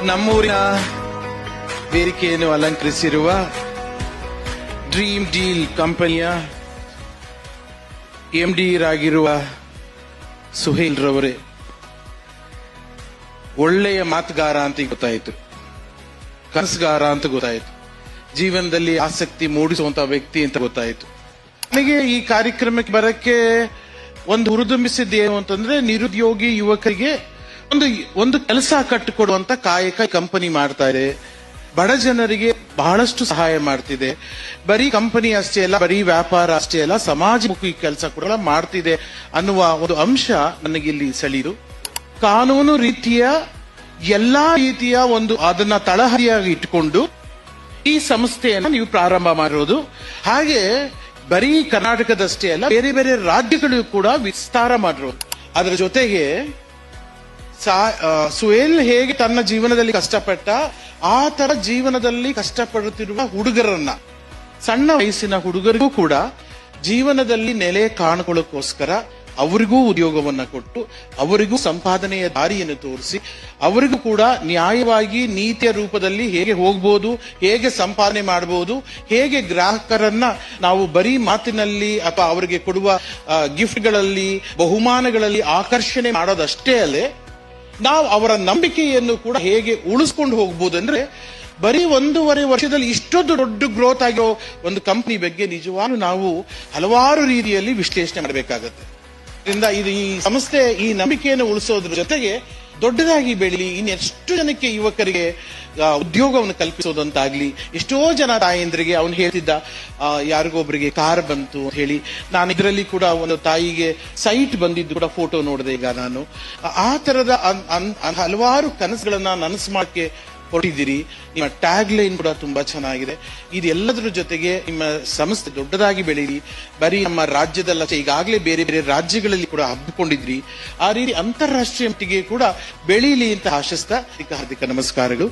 ನಮ್ಮೂರಿನ ವೇದಿಕೆಯನ್ನು ಅಲಂಕರಿಸಿರುವ dream deal ಕಂಪನಿಯ ಎಂಡಿ ರಾಗಿರುವ ಸುಹೇಲ್ ರವರೇ ಒಳ್ಳೆಯ ಮಾತುಗಾರ ಅಂತ ಗೊತ್ತಾಯಿತು, ಕನಸುಗಾರ ಅಂತ ಗೊತ್ತಾಯಿತು, ಜೀವನದಲ್ಲಿ ಆಸಕ್ತಿ ಮೂಡಿಸುವಂತಹ ವ್ಯಕ್ತಿ ಅಂತ ಗೊತ್ತಾಯಿತು. ನನಗೆ ಈ ಕಾರ್ಯಕ್ರಮಕ್ಕೆ ಬರಕ್ಕೆ ಒಂದು ಹುರಿದುಂಬಿಸಿದ್ದೇನು ಅಂತಂದ್ರೆ, ನಿರುದ್ಯೋಗಿ ಯುವಕರಿಗೆ ಒಂದು ಕೆಲಸ ಕಟ್ಟಿಕೊಡುವಂತ ಕಾಯಕ ಕಂಪನಿ ಮಾಡ್ತಾ ಇದೆ, ಬಡ ಜನರಿಗೆ ಬಹಳಷ್ಟು ಸಹಾಯ ಮಾಡ್ತಿದೆ. ಬರೀ ಕಂಪನಿ ಅಷ್ಟೇ ಅಲ್ಲ, ಬರೀ ವ್ಯಾಪಾರ ಅಷ್ಟೇ ಅಲ್ಲ, ಸಮಾಜಮುಖಿ ಕೆಲಸ ಕೂಡ ಮಾಡ್ತಿದೆ ಅನ್ನುವ ಒಂದು ಅಂಶ ನನಗಿಲ್ಲಿ ಸೆಳೆಯಿತು. ಕಾನೂನು ರೀತಿಯ ಎಲ್ಲಾ ರೀತಿಯ ಅದನ್ನ ತಳಹದಿಯಾಗಿ ಇಟ್ಟುಕೊಂಡು ಈ ಸಂಸ್ಥೆಯನ್ನು ನೀವು ಪ್ರಾರಂಭ ಮಾಡಿರೋದು. ಹಾಗೆ ಬರೀ ಕರ್ನಾಟಕದಷ್ಟೇ ಅಲ್ಲ, ಬೇರೆ ಬೇರೆ ರಾಜ್ಯಗಳು ಕೂಡ ವಿಸ್ತಾರ ಮಾಡಿರೋದು. ಅದರ ಜೊತೆಗೆ ಸುಹೇಲ್ ಹೇಗೆ ತನ್ನ ಜೀವನದಲ್ಲಿ ಕಷ್ಟಪಟ್ಟ, ಆ ತರ ಜೀವನದಲ್ಲಿ ಕಷ್ಟಪಡುತ್ತಿರುವ ಹುಡುಗರನ್ನ, ಸಣ್ಣ ವಯಸ್ಸಿನ ಹುಡುಗರಿಗೂ ಕೂಡ ಜೀವನದಲ್ಲಿ ನೆಲೆ ಕಾಣಿಕೊಳ್ಳೋಕ್ಕೋಸ್ಕರ ಅವರಿಗೂ ಉದ್ಯೋಗವನ್ನ ಕೊಟ್ಟು, ಅವರಿಗೂ ಸಂಪಾದನೆಯ ದಾರಿಯನ್ನು ತೋರಿಸಿ, ಅವರಿಗೂ ಕೂಡ ನ್ಯಾಯವಾಗಿ ನೀತಿಯ ರೂಪದಲ್ಲಿ ಹೇಗೆ ಹೋಗ್ಬೋದು, ಹೇಗೆ ಸಂಪಾದನೆ ಮಾಡಬಹುದು, ಹೇಗೆ ಗ್ರಾಹಕರನ್ನ ನಾವು ಬರೀ ಮಾತಿನಲ್ಲಿ ಅಥವಾ ಅವರಿಗೆ ಕೊಡುವ ಗಿಫ್ಟ್ಗಳಲ್ಲಿ, ಬಹುಮಾನಗಳಲ್ಲಿ ಆಕರ್ಷಣೆ ಮಾಡೋದಷ್ಟೇ ಅಲ್ಲೇ ನಾವು ಅವರ ನಂಬಿಕೆಯನ್ನು ಕೂಡ ಹೇಗೆ ಉಳಿಸ್ಕೊಂಡು ಹೋಗ್ಬೋದು. ಅಂದ್ರೆ ಬರೀ 1.5 ವರ್ಷದಲ್ಲಿ ಇಷ್ಟೊಂದು ದೊಡ್ಡ ಗ್ರೋತ್ ಆಗಿರೋ ಒಂದು ಕಂಪನಿ ಬಗ್ಗೆ ನಿಜವಾಗ್ಲೂ ನಾವು ಹಲವಾರು ರೀತಿಯಲ್ಲಿ ವಿಶ್ಲೇಷಣೆ ಮಾಡಬೇಕಾಗತ್ತೆ. ಇದರಿಂದ ಈ ಸಂಸ್ಥೆ ಈ ನಂಬಿಕೆಯನ್ನು ಉಳಿಸೋದ್ರ ಜೊತೆಗೆ ದೊಡ್ಡದಾಗಿ ಬೆಳೀಲಿ, ಇನ್ನೆಷ್ಟು ಜನಕ್ಕೆ ಯುವಕರಿಗೆ ಉದ್ಯೋಗವನ್ನು ಕಲ್ಪಿಸೋದಂತಾಗ್ಲಿ. ಎಷ್ಟೋ ಜನ ತಾಯಂದ್ರಿಗೆ ಅವನು ಹೇಳ್ತಿದ್ದ, ಯಾರಿಗೊಬ್ಬರಿಗೆ ಕಾರ್ ಬಂತು ಅಂತ ಹೇಳಿ, ನಾನು ಇದರಲ್ಲಿ ಕೂಡ ಒಂದು ತಾಯಿಗೆ ಸೈಟ್ ಬಂದಿದ್ದು ಕೂಡ ಫೋಟೋ ನೋಡಿದೆ. ಈಗ ನಾನು ಆ ತರದ ಹಲವಾರು ಕನಸುಗಳನ್ನ ನನಸು ಮಾಡಕ್ಕೆ ಹೊರಟಿದ್ದೀರಿ. ನಿಮ್ಮ ಟ್ಯಾಗ್ ಲೈನ್ ಕೂಡ ತುಂಬಾ ಚೆನ್ನಾಗಿದೆ. ಇದೆಲ್ಲದರ ಜೊತೆಗೆ ನಿಮ್ಮ ಸಂಸ್ಥೆ ದೊಡ್ಡದಾಗಿ ಬೆಳೀಲಿ. ಬರೀ ನಮ್ಮ ರಾಜ್ಯದಲ್ಲ, ಈಗಾಗಲೇ ಬೇರೆ ಬೇರೆ ರಾಜ್ಯಗಳಲ್ಲಿ ಕೂಡ ಹಬ್ಬಿಕೊಂಡಿದ್ರಿ. ಆ ರೀತಿ ಅಂತಾರಾಷ್ಟ್ರೀಯ ಮಟ್ಟಿಗೆ ಕೂಡ ಬೆಳೀಲಿ ಅಂತ ಆಶಿಸ್ತಾ ಹಾರ್ದಿಕ ನಮಸ್ಕಾರಗಳು.